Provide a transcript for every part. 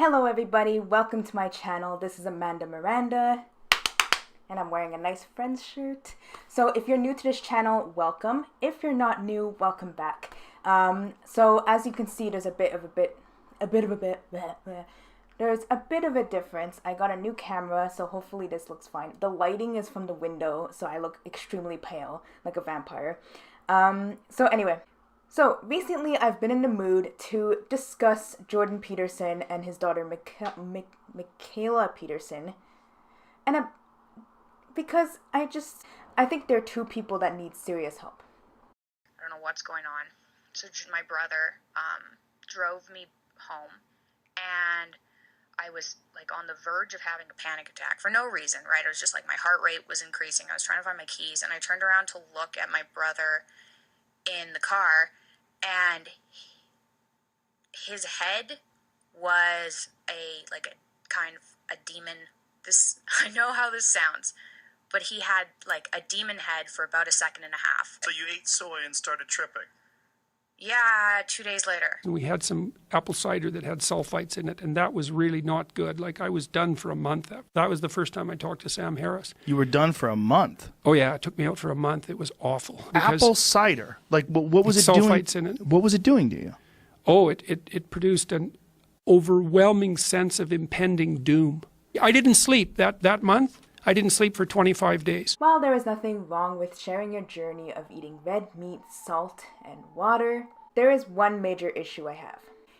Hello everybody, welcome to my channel. This is Miranda, and I'm wearing a nice Friends shirt. So if you're new to this channel, welcome. If you're not new, welcome back. So as you can see, there's a bit of a difference. I got a new camera, so hopefully this looks fine. The lighting is from the window, so I look extremely pale, like a vampire. So recently I've been in the mood to discuss Jordan Peterson and his daughter Michaela Peterson, and because I think they're two people that need serious help. I don't know what's going on. So my brother drove me home, and I was like on the verge of having a panic attack for no reason, right? It was just like my heart rate was increasing. I was trying to find my keys, and I turned around to look at my brother in the car, and his head was a kind of a demon. I know how this sounds, but he had like a demon head for about a second and a half. So you ate soy and started tripping? Yeah, 2 days later. We had some apple cider that had sulfites in it, and that was really not good. Like, I was done for a month. That was the first time I talked to Sam Harris. You were done for a month? Oh, yeah. It took me out for a month. It was awful. Apple cider? Like, what was it doing? Sulfites in it. What was it doing to you? Oh, it produced an overwhelming sense of impending doom. I didn't sleep that month. I didn't sleep for 25 days. While there is nothing wrong with sharing your journey of eating red meat, salt, and water, there is one major issue I have.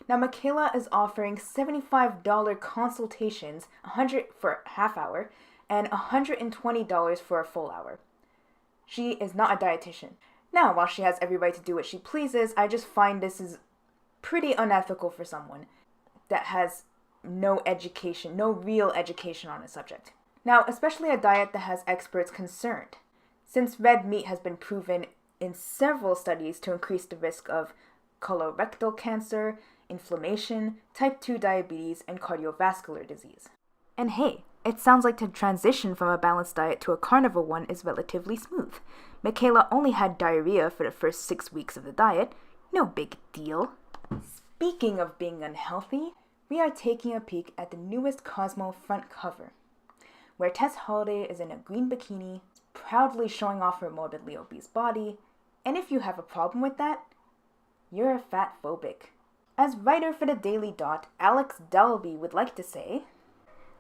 Now, Michaela is offering $75 consultations, $100 for a half hour, and $120 for a full hour. She is not a dietitian. Now, while she has every right to do what she pleases, I just find this is pretty unethical for someone that has no education, no real education on the subject. Now, especially a diet that has experts concerned, since red meat has been proven in several studies to increase the risk of colorectal cancer, inflammation, type 2 diabetes, and cardiovascular disease. And hey, it sounds like the transition from a balanced diet to a carnivore one is relatively smooth. Michaela only had diarrhea for the first 6 weeks of the diet. No big deal. Speaking of being unhealthy, we are taking a peek at the newest Cosmo front cover, where Tess Holliday is in a green bikini, proudly showing off her morbidly obese body, and if you have a problem with that, you're a fat phobic. As writer for the Daily Dot, Alex Delby would like to say,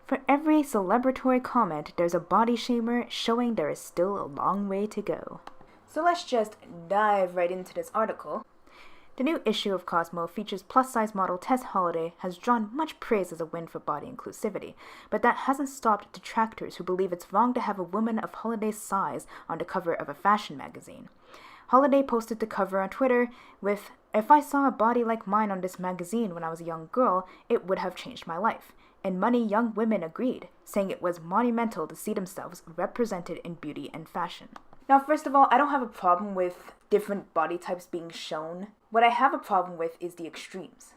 "For every celebratory comment, there's a body shamer showing there is still a long way to go." So let's just dive right into this article. The new issue of Cosmo features plus-size model Tess Holliday has drawn much praise as a win for body inclusivity, but that hasn't stopped detractors who believe it's wrong to have a woman of Holliday's size on the cover of a fashion magazine. Holliday posted the cover on Twitter with, "If I saw a body like mine on this magazine when I was a young girl, it would have changed my life." And many young women agreed, saying it was monumental to see themselves represented in beauty and fashion. Now, first of all, I don't have a problem with different body types being shown. What I have a problem with is the extremes.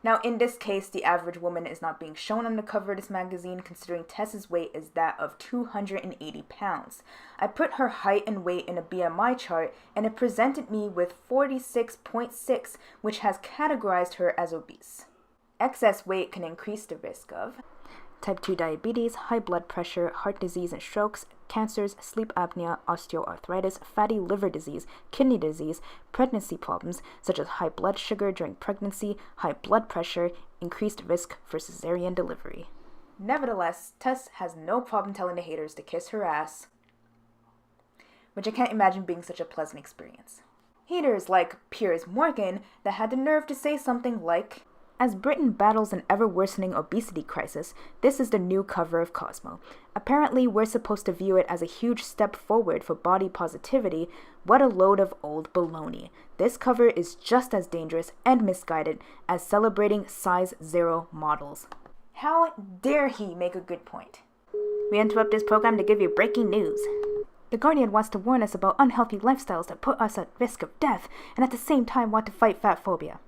Now, in this case, the average woman is not being shown on the cover of this magazine, considering Tess's weight is that of 280 pounds. I put her height and weight in a BMI chart, and it presented me with 46.6, which has categorized her as obese. Excess weight can increase the risk of type 2 diabetes, high blood pressure, heart disease and strokes, cancers, sleep apnea, osteoarthritis, fatty liver disease, kidney disease, pregnancy problems such as high blood sugar during pregnancy, high blood pressure, increased risk for cesarean delivery. Nevertheless, Tess has no problem telling the haters to kiss her ass, which I can't imagine being such a pleasant experience. Haters like Piers Morgan that had the nerve to say something like, "As Britain battles an ever-worsening obesity crisis, this is the new cover of Cosmo. Apparently, we're supposed to view it as a huge step forward for body positivity. What a load of old baloney. This cover is just as dangerous and misguided as celebrating size 0 models." How dare he make a good point? We interrupt this program to give you breaking news. The Guardian wants to warn us about unhealthy lifestyles that put us at risk of death, and at the same time want to fight fat phobia.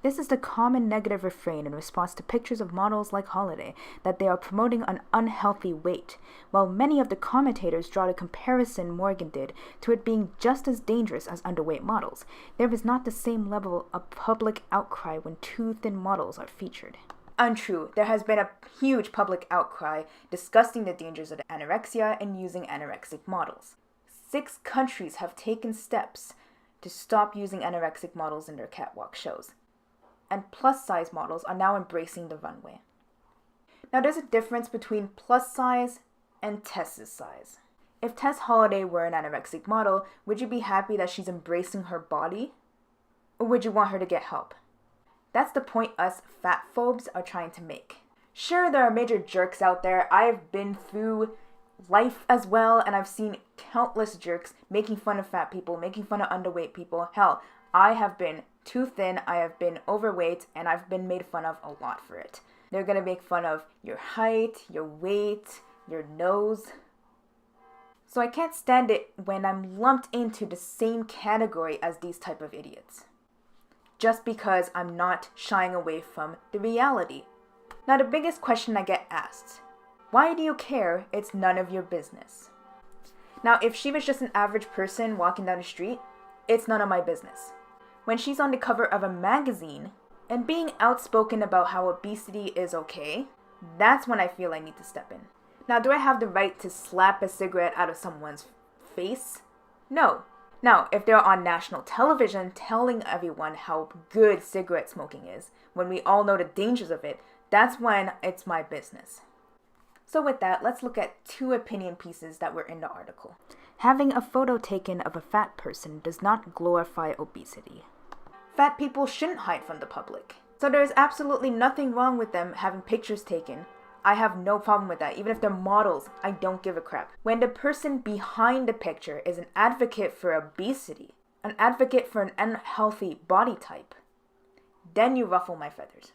This is the common negative refrain in response to pictures of models like Holliday that they are promoting an unhealthy weight, while many of the commentators draw the comparison Morgan did to it being just as dangerous as underweight models. There is not the same level of public outcry when too thin models are featured. Untrue. There has been a huge public outcry discussing the dangers of anorexia and using anorexic models. 6 countries have taken steps to stop using anorexic models in their catwalk shows. And plus-size models are now embracing the runway. Now there's a difference between plus size and Tess's size. If Tess Holliday were an anorexic model, would you be happy that she's embracing her body? Or would you want her to get help? That's the point us fat phobes are trying to make. Sure, there are major jerks out there. I've been through life as well, and I've seen countless jerks making fun of fat people, making fun of underweight people. Hell, I have been too thin, I have been overweight, and I've been made fun of a lot for it. They're gonna make fun of your height, your weight, your nose. So I can't stand it when I'm lumped into the same category as these type of idiots, just because I'm not shying away from the reality. Now the biggest question I get asked, why do you care? It's none of your business. Now if she was just an average person walking down the street, it's none of my business. When she's on the cover of a magazine and being outspoken about how obesity is okay, that's when I feel I need to step in. Now do I have the right to slap a cigarette out of someone's face? No. Now, if they're on national television telling everyone how good cigarette smoking is, when we all know the dangers of it, that's when it's my business. So with that, let's look at 2 opinion pieces that were in the article. Having a photo taken of a fat person does not glorify obesity. Fat people shouldn't hide from the public. So there is absolutely nothing wrong with them having pictures taken. I have no problem with that. Even if they're models, I don't give a crap. When the person behind the picture is an advocate for obesity, an advocate for an unhealthy body type, then you ruffle my feathers.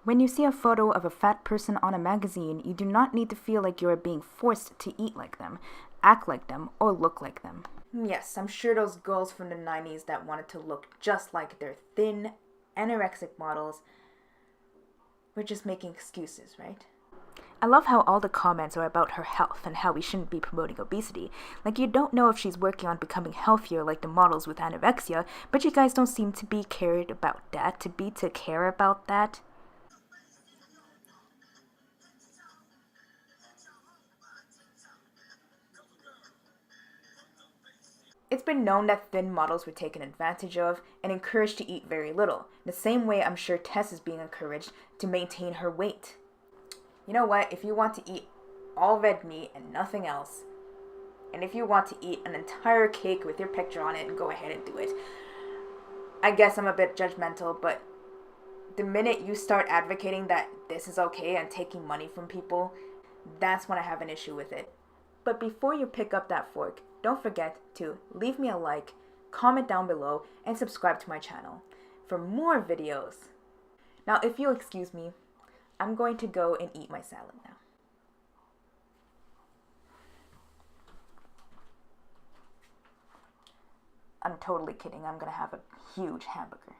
When you see a photo of a fat person on a magazine, you do not need to feel like you are being forced to eat like them, act like them, or look like them. Yes, I'm sure those girls from the 90s that wanted to look just like their thin, anorexic models were just making excuses, right? I love how all the comments are about her health and how we shouldn't be promoting obesity. Like, you don't know if she's working on becoming healthier like the models with anorexia, but you guys don't seem to be cared about that, to care about that. It's been known that thin models were taken advantage of and encouraged to eat very little. The same way I'm sure Tess is being encouraged to maintain her weight. You know what? If you want to eat all red meat and nothing else, and if you want to eat an entire cake with your picture on it, go ahead and do it. I guess I'm a bit judgmental, but the minute you start advocating that this is okay and taking money from people, that's when I have an issue with it. But before you pick up that fork, don't forget to leave me a like, comment down below, and subscribe to my channel for more videos. Now, if you'll excuse me, I'm going to go and eat my salad now. I'm totally kidding. I'm gonna have a huge hamburger.